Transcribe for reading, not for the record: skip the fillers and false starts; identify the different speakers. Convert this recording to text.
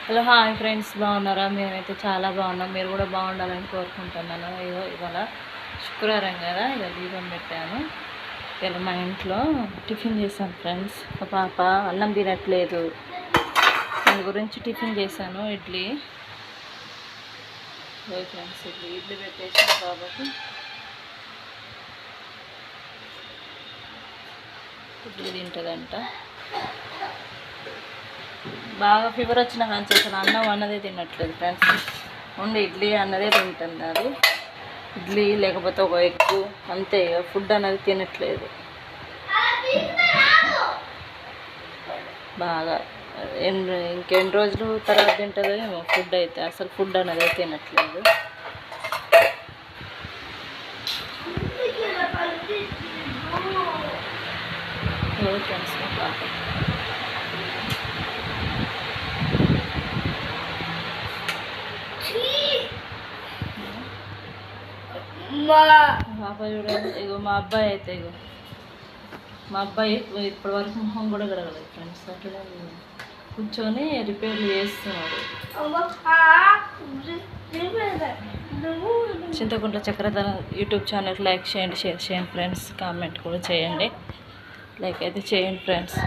Speaker 1: Hello hi friends, బాగున్నారా? మేమైతే చాలా బాగున్నాం. మీరు కూడా బాగుండాలని కోరుకుంటున్నాను. ఇవాళ శుక్రవారం కదా, ఇక దీపం పెట్టాను. ఇవాళ మా ఇంట్లో టిఫిన్ చేశాను ఫ్రెండ్స్. మా పాప అన్నం తినట్లేదు, దాని గురించి టిఫిన్ చేశాను. ఇడ్లీ ఫ్రెండ్స్, ఇడ్లీ పెట్టేసాను బాబాకి. ఇడ్లీ తింటుందంట. బాగా ఫీవర్ వచ్చిన కానీ అసలు అన్నం అన్నదే తినట్లేదు ఫ్రెండ్స్. ఉండి ఇడ్లీ అన్నదే తింటుంది. అది ఇడ్లీ లేకపోతే ఒక ఎగ్గు అంతే, ఫుడ్ అన్నది తినట్లేదు. బాగా ఇంకెన్ని రోజులు తర్వాత తింటుందో ఏమో ఫుడ్ అయితే, అసలు ఫుడ్ అన్నదే తినట్లేదు. ఫ్రెండ్స్, పాప చూడండి. ఇగో మా అబ్బాయి అయితే, మా అబ్బాయి ఇప్పటి వరకు మొహం కూడా గడగలేదు ఫ్రెండ్స్. అట్లా కూర్చొని రిపేర్లు చేస్తున్నాడు. చింతకుంట్ల చక్రధర యూట్యూబ్ ఛానల్ లైక్ చేయండి, షేర్ చేయండి ఫ్రెండ్స్. కామెంట్ కూడా చేయండి, లైక్ అయితే చేయండి ఫ్రెండ్స్.